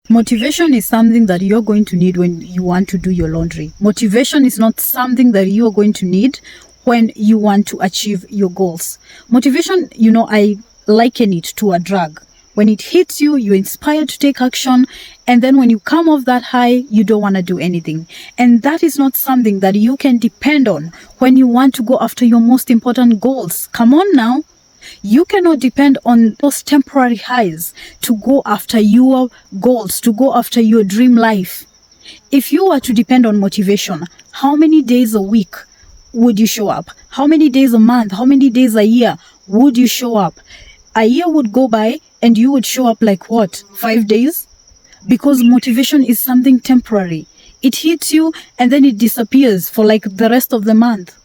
Motivation is something that you're going to need when you want to do your laundry. Motivation is not something that you're going to need when you want to achieve your goals. Motivation, I liken it to a drug. When it hits you, you're inspired to take action. And then when you come off that high, you don't want to do anything. And that is not something that you can depend on when you want to go after your most important goals. Come on now. You cannot depend on those temporary highs to go after your goals, to go after your dream life. If you were to depend on motivation, how many days a week would you show up? How many days a month? How many days a year would you show up? A year would go by and you would show up like what? 5 days? Because motivation is something temporary. It hits you and then it disappears for like the rest of the month.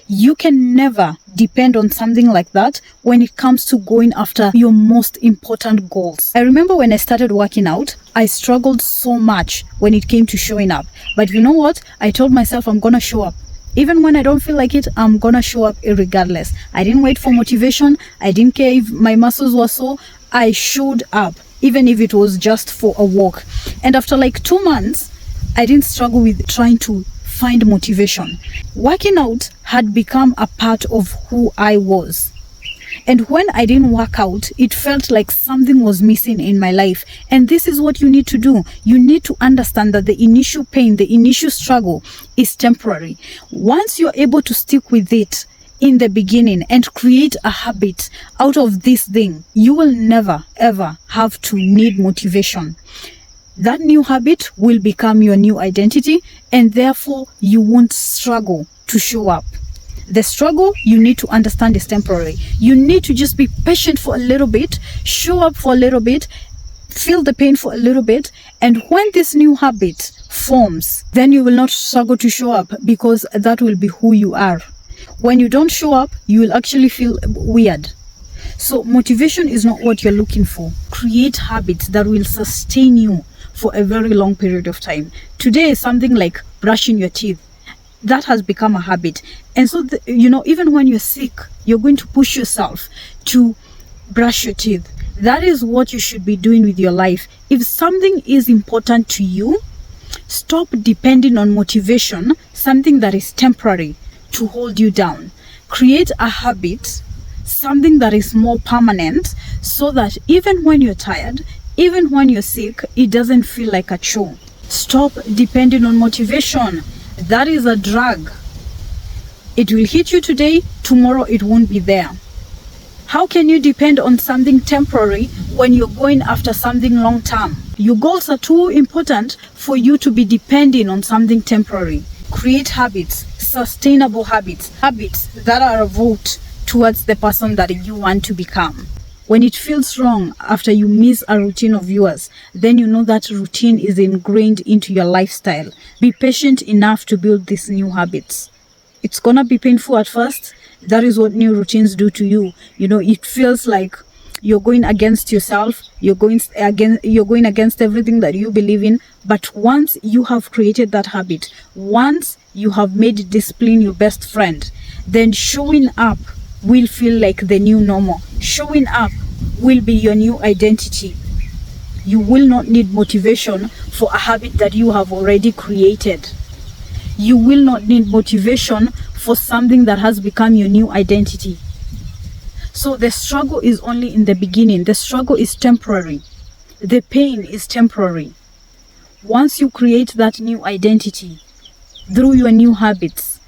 You can never depend on something like that when it comes to going after your most important goals. I remember when I started working out, I struggled so much when it came to showing up. But you know what? I told myself I'm gonna show up. Even when I don't feel like it, I'm gonna show up regardless. I didn't wait for motivation. I didn't care if my muscles were sore. I showed up, even if it was just for a walk. And after like 2 months, I didn't struggle with trying to find motivation. Working out had become a part of who I was. And when I didn't work out, it felt like something was missing in my life. And this is what you need to do. You need to understand that the initial pain, the initial struggle is temporary. Once you're able to stick with it in the beginning and create a habit out of this thing, you will never ever have to need motivation. That new habit will become your new identity, and therefore you won't struggle to show up. The struggle, you need to understand, is temporary. You need to just be patient for a little bit, show up for a little bit, feel the pain for a little bit, and when this new habit forms, then you will not struggle to show up, because that will be who you are. When you don't show up, you will actually feel weird. So motivation is not what you're looking for. Create habits that will sustain you for a very long period of time. Today is something like brushing your teeth. That has become a habit. And so, even when you're sick, you're going to push yourself to brush your teeth. That is what you should be doing with your life. If something is important to you, stop depending on motivation, something that is temporary, to hold you down. Create a habit, something that is more permanent, so that even when you're tired, even when you're sick, it doesn't feel like a chore. Stop depending on motivation. That is a drug. It will hit you today, tomorrow it won't be there. How can you depend on something temporary when you're going after something long term? Your goals are too important for you to be depending on something temporary. Create habits, sustainable habits, habits that are a vote towards the person that you want to become. When it feels wrong after you miss a routine of yours, then you know that routine is ingrained into your lifestyle. Be patient enough to build these new habits. It's gonna be painful at first. That is what new routines do to you. It feels like you're going against yourself. You're going against everything that you believe in. But once you have created that habit, once you have made discipline your best friend, then showing up will feel like the new normal. Showing up will be your new identity. You will not need motivation for a habit that you have already created. You will not need motivation for something that has become your new identity. So the struggle is only in the beginning. The struggle is temporary. The pain is temporary. Once you create that new identity through your new habits,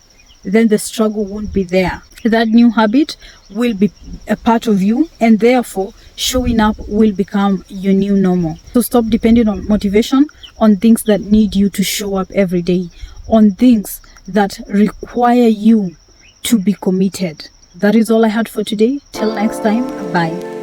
then the struggle won't be there. That new habit will be a part of you, and therefore showing up will become your new normal. So stop depending on motivation, on things that need you to show up every day, on things that require you to be committed. That is all I had for today. Till next time, bye.